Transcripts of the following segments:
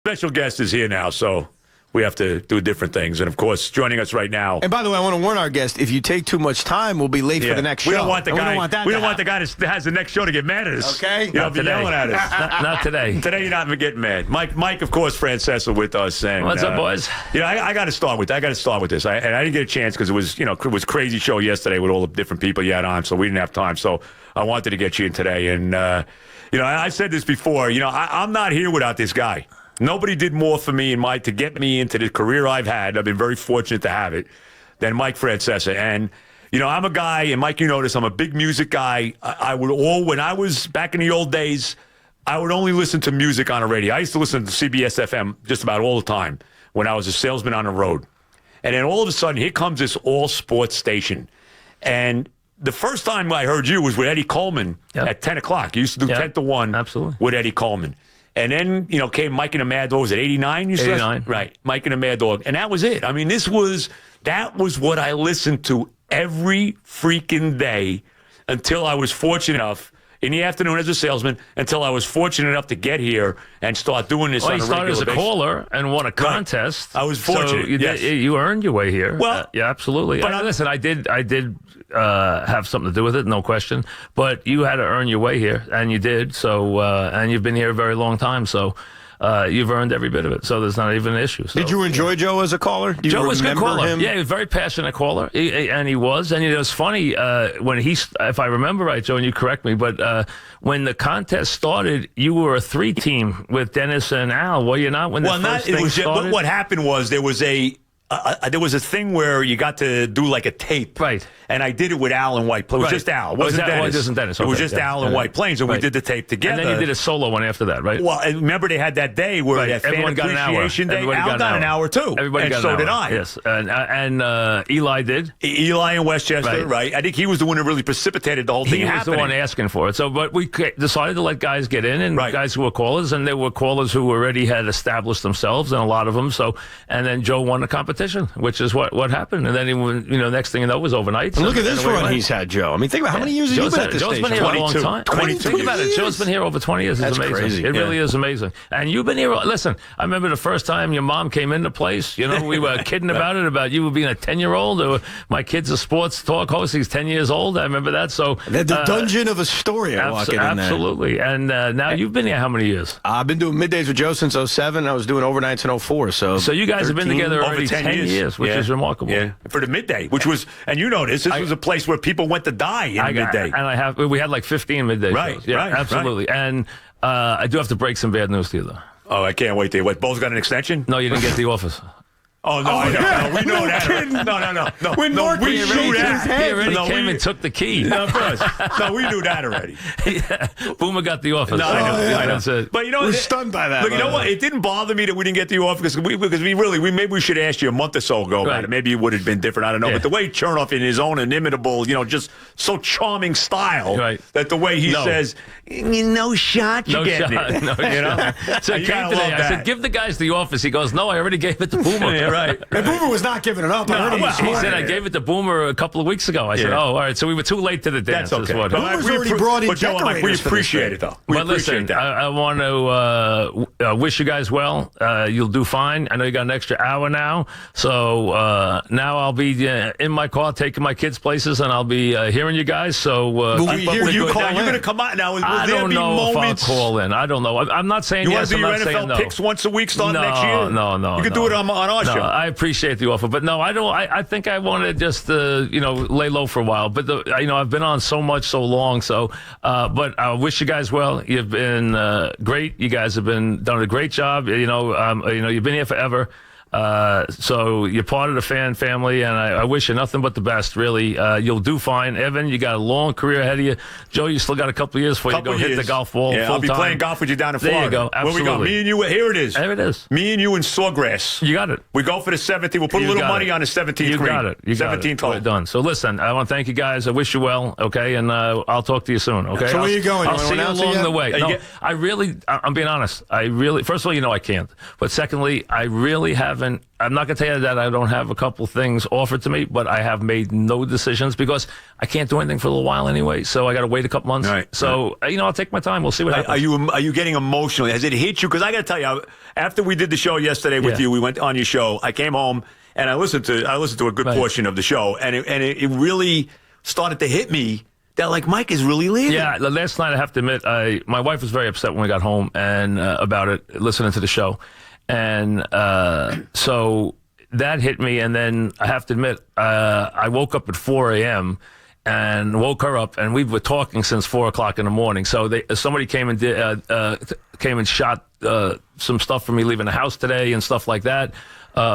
Special guest is here now, so we have to do different things. And, of course, joining us right now. And, by the way, I want to warn our guest, if you take too much time, we'll be late for the next show. We don't want the guy that has the next show to get mad at us. Okay? You know, be yelling at us. Not today. Today you're not getting mad. Mike, of course, Francesa with us. And, what's up, boys? You know, I got to start with this. I didn't get a chance because it was crazy show yesterday with all the different people you had on, so we didn't have time. So I wanted to get you in today. And, I said this before. I'm not here without this guy. Nobody did more for me to get me into the career I've had. I've been very fortunate to have it than Mike Francesa. And, I'm a guy, and Mike, you know this, I'm a big music guy. When I was back in the old days, I would only listen to music on the radio. I used to listen to CBS FM just about all the time when I was a salesman on the road. And then all of a sudden, here comes this all-sports station. And the first time I heard you was with Eddie Coleman at 10 o'clock. You used to do 10 to 1 with Eddie Coleman. And then, came Mike and the Mad Dog. Was it 89? 89. Right. Mike and the Mad Dog. And that was it. I mean, that was what I listened to every freaking day until I was fortunate enough, in the afternoon as a salesman, until I was fortunate enough to get here and start doing this on a regular basis. Well, you started as a caller and won a contest. Right. I was fortunate. So you earned your way here. Well, yeah, absolutely. But listen, I did have something to do with it, no question. But you had to earn your way here, and you did. So, and you've been here a very long time. So, you've earned every bit of it. So there's not even an issue. So, did you enjoy Joe as a caller? Do you Joe was a good caller. Him? Yeah, he was a very passionate caller, and he was. And it was funny when if I remember right, Joe, and you correct me, but when the contest started, you were a 3-team with Dennis and Al. Were you not when the first thing started? But what happened was there was a thing where you got to do like a tape. Right. And I did it with Al and White Plains. It was just Al. It wasn't Dennis. Okay, it was just Al and White Plains, and we did the tape together. And then you did a solo one after that, right? Well, and remember they had that day where that everyone Fan Appreciation Day. Al got an hour too. Everybody got an hour. And so did I. Yes. And Eli did. Eli in Westchester, right. I think he was the one that really precipitated the whole thing happening. He was the one asking for it. So, but we decided to let guys get in, and guys who were callers, and there were callers who already had established themselves, and a lot of them. So, and then Joe won the competition, which is what happened. And then he, next thing you know, it was overnight. And look at this run he's had, Joe. I mean, think about how many years have you been at this station? Joe's been here a long time. 22 Think about it. Joe's been here over 20 years. It's amazing. Crazy. It really is amazing. And you've been here. Listen, I remember the first time your mom came into place. We were kidding about you being a 10-year-old. My kid's a sports talk host. He's 10 years old. I remember that. So the dungeon of Astoria walking in there. Absolutely. And now you've been here how many years? I've been doing middays with Joe since 07. I was doing overnights in 04. So you guys 13, have been together already 10 years, which is remarkable. Yeah. For the midday, which was, and this was a place where people went to die in the midday. And we had like 15 midday shows. Yeah, absolutely. Right. And I do have to break some bad news to you, though. Oh, I can't wait to hear. What, Bo's got an extension? No, you didn't get the office. Oh, no, I know. Yeah. No, we know that. No. When Mark we knew that. He already came and took the key. No, of course. No, we knew that already. Boomer got the office. No, I know. But we're stunned by that. Look, you know what? It didn't bother me that we didn't get the office because maybe we should ask you a month or so ago about it. Maybe it would have been different. I don't know. Yeah. But the way Chernoff in his own inimitable, just so charming style, that the way he says, no shot, you're getting it. No shot. So he came today. I said, give the guys the office. He goes, no, I already gave it to Boomer. Yeah, right. And Boomer was not giving it up. He said, I gave it to Boomer a couple of weeks ago. I said, all right. So we were too late to the dance. That's okay. Boomer's already brought in decorators. We appreciate it, though. But listen, I want to wish you guys well. You'll do fine. I know you got an extra hour now. So now I'll be in my car taking my kids places, and I'll be hearing you guys. So you're going to come out now. I don't know if I'll call in. I don't know. I'm not saying yes. I'm not saying no. You want to do your NFL picks once a week starting next year? No. You can do it on our show. I appreciate the offer, but no, I don't. I think I want to just lay low for a while. But I've been on so much so long. So, but I wish you guys well. You've been great. You guys have done a great job. You've been here forever. So you're part of the fan family, and I wish you nothing but the best, really. You'll do fine. Evan, you got a long career ahead of you. Joe, you still got a couple of years before you go hit the golf ball full I'll be time. playing golf with you down in Florida. There you go. Absolutely. Where we go? Me and you. Here it is. There it is. Me and you in Sawgrass. You got it. We go for the 17th. We'll put a little money on the 17th green. You got it. You got 17th hole. We're done. So listen, I want to thank you guys. I wish you well, okay? And I'll talk to you soon, okay? So where are you going? I'll see you along the way. No, I'm being honest. First of all, I can't. But secondly, I really have haven't. I'm not going to tell you that I don't have a couple things offered to me, but I have made no decisions because I can't do anything for a little while anyway. So I got to wait a couple months. Right, so I'll take my time. We'll see what happens. Are you getting emotional? Has it hit you? Because I got to tell you, after we did the show yesterday with you, we went on your show. I came home and I listened to a good portion of the show, and it really started to hit me that like Mike is really leaving. Yeah, last night I have to admit, my wife was very upset when we got home and about it, listening to the show, and so that hit me. And then I have to admit, I woke up at 4 a.m. and woke her up, and we were talking since 4 o'clock in the morning. So somebody came and shot some stuff for me leaving the house today and stuff like that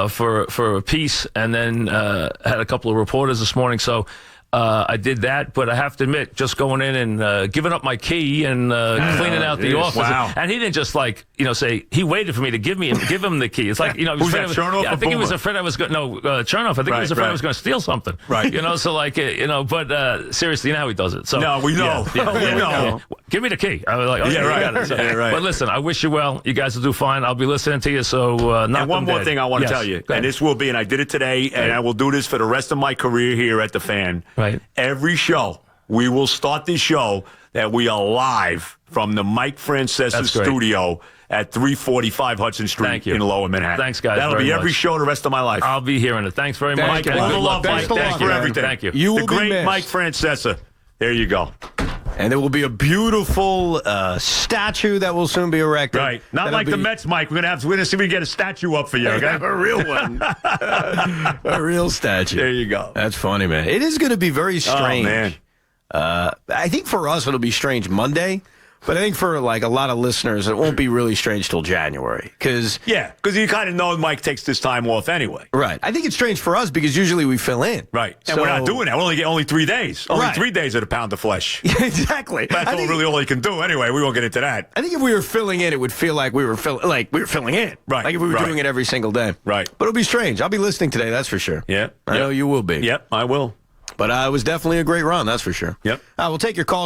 for a piece, and then had a couple of reporters this morning. So. I did that, but I have to admit, just going in and giving up my key and cleaning out the office. Wow. And he didn't just say, he waited for me to give him the key. It's like, he was Who's afraid that, Chernoff I or think he was Boomer? afraid I was going Chernoff. I think he was afraid I was going to steal something. Right. So like, but seriously, now he does it. So No, we know. Yeah, We know. yeah. Give me the key. I was like, okay, Yeah, right. you got it. So, Yeah, right. But listen, I wish you well. You guys will do fine. I'll be listening to you. So And one more thing I want to tell you, and this will be, and I did it today, and I will do this for the rest of my career here at the Fan. Right. Every show, we will start this show that we are live from the Mike Francesa That's great. studio at 345 Hudson Street Thank you. in Lower Manhattan. Thanks, guys, That'll very be every much. show the rest of my life. I'll be hearing it. Thanks very much. Mike, you. all the Good love, luck. Mike. Best of Thanks luck, for man. everything. Thank you. You will The be great missed. Mike Francesa. There you go. And there will be a beautiful statue that will soon be erected. Right. Not That'll like the be- Mets, Mike. We're gonna see if we can get a statue up for you. Okay? A real one. A real statue. There you go. That's funny, man. It is going to be very strange. Oh, man. I think for us it'll be strange Monday, but I think for like a lot of listeners it won't be really strange till January. Because you kind of know Mike takes this time off anyway. right, I think it's strange for us because usually we fill in. Right. And So- we're not doing that. We only get only 3 days. Only Right. 3 days at a pound of flesh. Exactly. That's I think, all he can do anyway. We won't get into that. I think if we were filling in, it would feel like we were filling in. Right, Like if we were right. doing it every single day. Right. But it'll be strange. I'll be listening today. That's for sure. Yeah. I know you will be. Yep, I will. But it was definitely a great run. That's for sure. Yep. We'll take your calls.